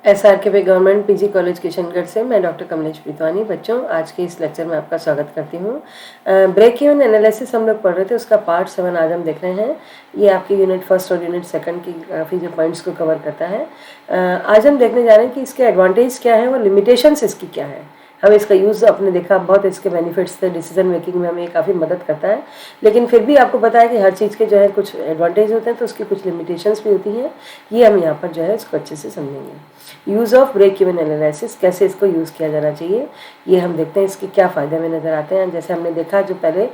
SRKP government PG college Kishangarh से मैं doctor Kamlesh प्रीतवानी। बच्चों, आज के इस लेक्चर में आपका स्वागत करती हूँ। ब्रेक इवन एनालिसिस हम लोग पढ़ रहे थे, उसका पार्ट 7 आज हम देख रहे हैं। ये आपकी यूनिट फर्स्ट और यूनिट सेकंड की काफ़ी जो पॉइंट्स को कवर करता है। आज हम देखने जा रहे हैं कि इसके एडवांटेज क्या है और लिमिटेशंस इसकी क्या है। हमें इसका यूज़ आपने देखा, बहुत इसके बेनिफिट्स थे, डिसीजन मेकिंग में हमें काफ़ी मदद करता है। लेकिन फिर भी आपको पता है कि हर चीज़ के जो है कुछ एडवांटेज होते हैं तो उसकी कुछ लिमिटेशंस भी होती हैं। ये हम यहाँ पर जो है इसको अच्छे से समझेंगे। Use of break even analysis, कैसे इसको यूज़ किया जाना चाहिए, ये हम देखते हैं। इसके क्या फ़ायदे हमें नज़र आते हैं। जैसे हमने देखा जो पहले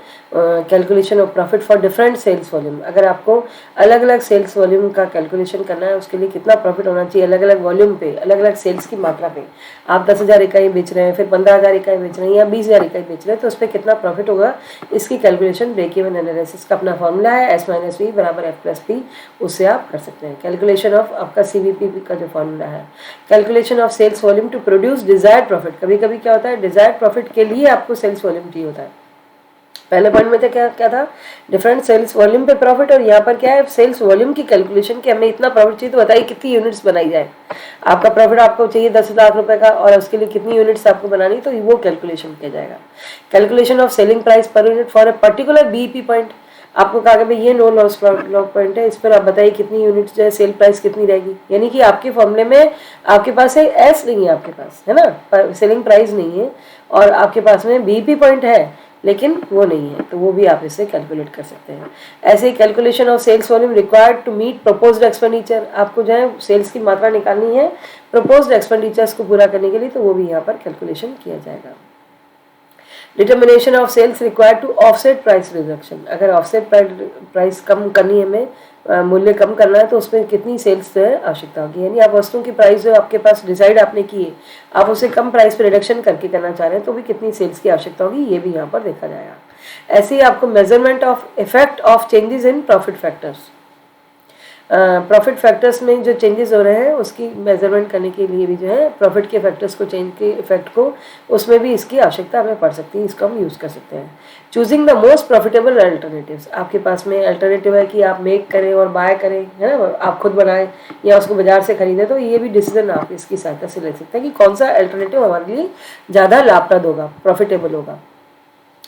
calculation of profit for different cells volume, अगर आपको अलग अलग सेल्स वॉल्यूम का कैलकुलेशन करना है, उसके लिए कितना प्रॉफिट होना चाहिए अलग अलग वॉल्यूम पे, अलग अलग सेल्स की मात्रा पे। आप 10,000 इकाई बेच रहे हैं, फिर 15,000 इकाई बेच रहे हैं या 20,000 इकाई बेच रहे हैं, तो उस पर कितना प्रॉफिट होगा, इसकी कैलकुलेशन ब्रेक इवन एनालिसिस का अपना फॉर्मूला है, S-V बराबर F+P। उससे आप कर सकते हैं। कैलकुलेशन ऑफ आपका CVP का जो फॉर्मूला है, calculation of sales volume to produce desired profit. कभी कभी क्या होता है, डिजायर्ड प्रॉफिट के लिए आपको सेल्स वॉल्यूम चाहिए होता है। पहले पॉइंट में था क्या क्या था, डिफरेंट सेल्स वॉल्यूम पे प्रॉफिट, और यहाँ पर क्या है, सेल्स वॉल्यूम की कैलकुलेशन कि हमें इतना प्रॉफिट चाहिए तो बताइए कितनी यूनिट्स बनाई जाए। आपका प्रॉफिट आपको चाहिए 10 लाख रुपए का और उसके लिए कितनी यूनिट्स आपको बनानी, तो वो कैलकुलेशन किया जाएगा। Calculation of selling price per unit for a particular BEP point. आपको कहा कि भाई ये नो लॉस पॉइंट है, इस पर आप बताइए कितनी यूनिट्स जो है सेल प्राइस कितनी रहेगी। यानी कि आपके फॉर्मूले में आपके पास है एस नहीं है, आपके पास है ना, सेलिंग प्राइस नहीं है, और आपके पास में BEP पॉइंट है लेकिन वो नहीं है, तो वो भी आप इससे कैलकुलेट कर सकते हैं। ऐसे ही calculation of sales volume required to meet proposed expenditure, आपको जो है सेल्स की मात्रा निकालनी है प्रपोज्ड एक्सपेंडिचर्स को पूरा करने के लिए, तो वो भी यहाँ पर कैलकुलेशन किया जाएगा। Determination of sales required to offset price reduction, अगर ऑफसेट प्राइस कम करनी है, हमें मूल्य कम करना है, तो उसमें कितनी सेल्स जो है आवश्यकता होगी। यानी आप वस्तुओं की प्राइस जो आपके पास डिसाइड आपने की है, आप उसे कम प्राइस पे रिडक्शन करके करना चाह रहे हैं, तो भी कितनी सेल्स की आवश्यकता होगी, ये भी यहाँ पर देखा जाएगा। ऐसे ही आपको measurement of effect of changes in profit factors, profit factors में जो चेंजेस हो रहे हैं उसकी मेजरमेंट करने के लिए भी जो है प्रॉफिट के फैक्टर्स को, चेंज के इफेक्ट को, उसमें भी इसकी आवश्यकता हमें पड़ सकती है। इसको हम यूज़ कर सकते हैं। Choosing the most profitable alternatives, आपके पास में अल्टरनेटिव है कि आप मेक करें और बाय करें, है ना, आप खुद बनाएं या उसको बाजार से खरीदें, तो ये भी डिसीजन आप इसकी सहायता से ले सकते हैं कि कौन सा अल्टरनेटिव हमारे लिए ज़्यादा लाभप्रद होगा, प्रॉफिटेबल होगा।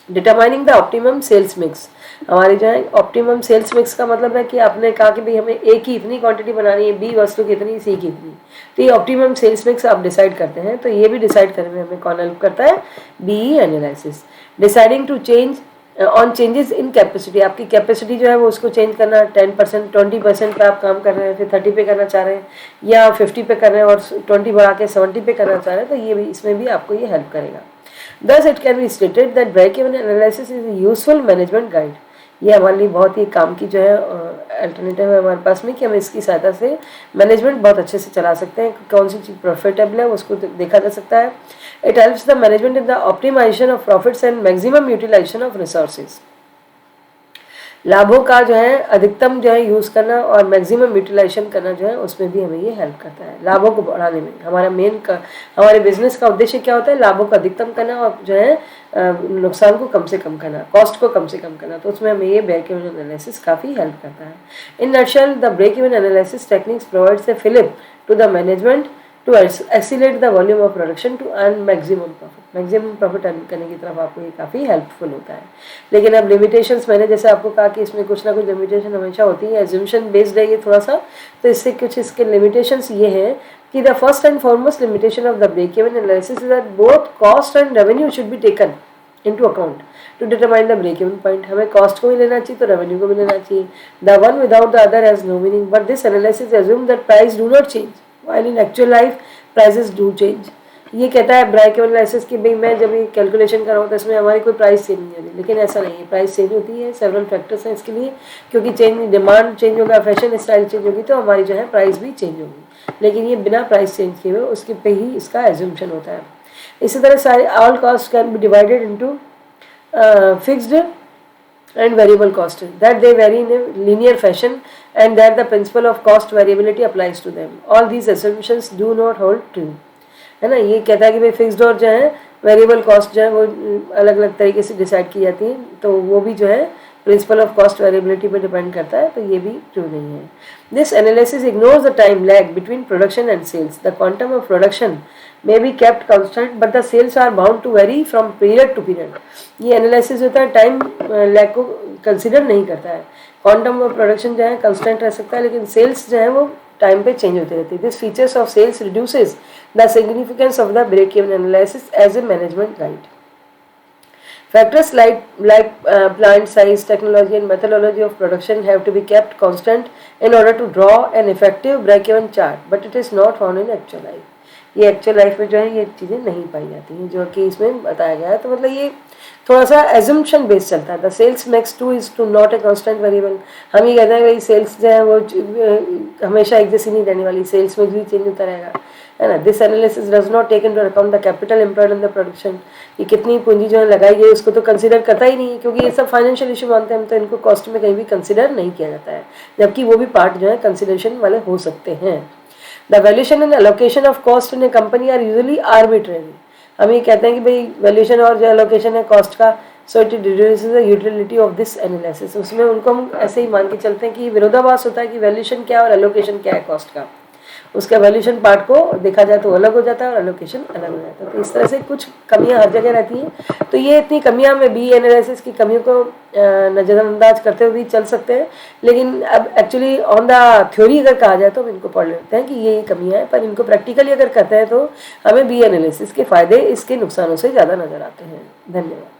Determining the optimum sales mix, हमारी जो है ऑप्टिमम सेल्स मिक्स का मतलब है कि आपने कहा कि भाई हमें A की इतनी क्वांटिटी बनानी है, B वस्तु की इतनी, C की इतनी, तो ये ऑप्टिमम सेल्स मिक्स आप डिसाइड करते हैं। तो ये भी डिसाइड करने में हमें कौन हेल्प करता है, BE analysis. Deciding to change on changes in capacity, आपकी कैपेसिटी जो है वो उसको चेंज करना, 10% 20% पे आप काम कर रहे हैं, फिर 30 पे करना चाह रहे हैं, या 50 पे कर रहे हैं और 20 बढ़ा के 70 पे करना चाह रहे हैं, तो ये भी, इसमें भी आपको ये हेल्प करेगा। Thus it can be stated that break-even analysis is a useful management guide। ये हमारे लिए बहुत ही काम की जो है अल्टरनेटिव है हमारे पास में, कि हम इसकी सहायता से मैनेजमेंट बहुत अच्छे से चला सकते हैं। कौन सी चीज़ प्रॉफिटेबल है उसको देखा जा सकता है। It helps the management in the optimisation of profits and maximum utilisation of resources, लाभों का जो है अधिकतम जो है यूज़ करना और मैक्सिमम यूटिलाइजेशन करना जो है, उसमें भी हमें ये हेल्प करता है। लाभों को बढ़ाने में हमारा हमारे बिजनेस का उद्देश्य क्या होता है, लाभों को अधिकतम करना और जो है नुकसान को कम से कम करना, कॉस्ट को कम से कम करना, तो उसमें हमें ये ब्रेक इवन एनालिसिस काफ़ी हेल्प करता है। In nutshell the break even analysis techniques provides a fillip to the management to accelerate the volume of production to earn maximum profit. Maximum profit earn करने की तरफ आपको ये काफ़ी हेल्पफुल होता है। लेकिन अब लिमिटेशंस, मैंने जैसे आपको कहा कि इसमें कुछ ना कुछ लिमिटेशन हमेशा होती है, एज्यूम्शन बेस्ड है ये थोड़ा सा, तो इससे कुछ इसके लिमिटेशंस ये हैं कि the first and foremost limitation of the break even analysis is that both cost and revenue should be taken into account to determine the break even point। हमें कॉस्ट को भी लेना चाहिए तो रेवेन्यू को भी लेना चाहिए। The one without the other has no meaning, but this analysis assumes that price do not change while in actual life prices do change। ये कहता है ब्रेक इवन एनालिसिस कि भाई मैं जब ये कैलकुलेशन कर रहा हूँ तो इसमें हमारी कोई प्राइस चेंज नहीं होती, लेकिन ऐसा नहीं है, प्राइस चेंज होती है। सेवरल फैक्टर्स हैं इसके लिए, क्योंकि चेंज, डिमांड चेंज होगा, फैशन स्टाइल चेंज होगी, तो हमारी जो है प्राइस भी चेंज होगी। लेकिन ये बिना प्राइस चेंज किए हुए उसके पे ही इसका एज्यूम्शन होता है। इसी तरह सारे all cost can be divided into fixed and variable cost, that they vary in a linear fashion and that the principle of cost variability applies to them। all these assumptions do not hold true, है ना। ये कहता है कि भाई fixed और जो है वेरिएबल कॉस्ट जो है वो अलग अलग तरीके से डिसाइड की जाती है, तो वो भी जो है प्रिंसिपल ऑफ कॉस्ट वेरिएबिलिटी पे डिपेंड करता है, तो ये भी ट्रू नहीं है। This analysis ignores the time lag between production and sales. The quantum of production may be kept constant but the sales are bound to vary from period to period। ये analysis होता है time lag को consider नहीं करता है। Quantum of production जो है constant रह सकता है, लेकिन सेल्स जो है वो टाइम पे चेंज होती रहती है। This features of sales reduces the significance of the break even analysis as a management guide. Factors like plant size, technology and methodology of production have to be kept constant in order to draw an effective break-even chart, but it is not found in actual life। ये actual life में जो है ये चीज़ें नहीं पाई जाती हैं जो कि इसमें बताया गया है। तो मतलब ये थोड़ा सा एजम्पशन बेस्ड चलता है। The sales mix too is too not a constant variable. हम ये कहते हैं भाई सेल्स जो है वो हमेशा एक जैसी नहीं रहने वाली, सेल्स में भी चेंज होता रहेगा, है ना। This analysis does not take into account the capital employed in the production. ये कितनी पूंजी जो है लगाई गई उसको तो कंसिडर करता ही नहीं है, क्योंकि ये सब फाइनेंशियल इशू मानते हैं हम, तो इनको कॉस्ट में कहीं भी कंसिडर नहीं किया जाता है, जबकि वो भी पार्ट जो है कंसिडरेशन वाले हो सकते हैं। The valuation and allocation of cost in a company are usually arbitrary। हम ये कहते हैं कि भाई वैल्यूएशन और जो एलोकेशन है कॉस्ट का, so it reduces the utility of this analysis. उसमें उनको हम ऐसे ही मान के चलते हैं कि विरोधाभास होता है कि वैल्यूएशन क्या है और एलोकेशन क्या है कॉस्ट का। उसका वैल्यूएशन पार्ट को देखा जाए तो अलग हो जाता है और एलोकेशन अलग हो जाता है। तो इस तरह से कुछ कमियां हर जगह रहती हैं। तो ये इतनी कमियां में बी एनालिसिस की कमियों को नज़रअंदाज करते हुए भी चल सकते हैं, लेकिन अब एक्चुअली ऑन द थ्योरी अगर कहा जाए तो हम इनको पढ़ लेते हैं कि ये कमियां हैं, पर इनको प्रैक्टिकली अगर करते हैं तो हमें बी एनालिसिस के फ़ायदे इसके नुकसानों से ज़्यादा नज़र आते हैं। धन्यवाद।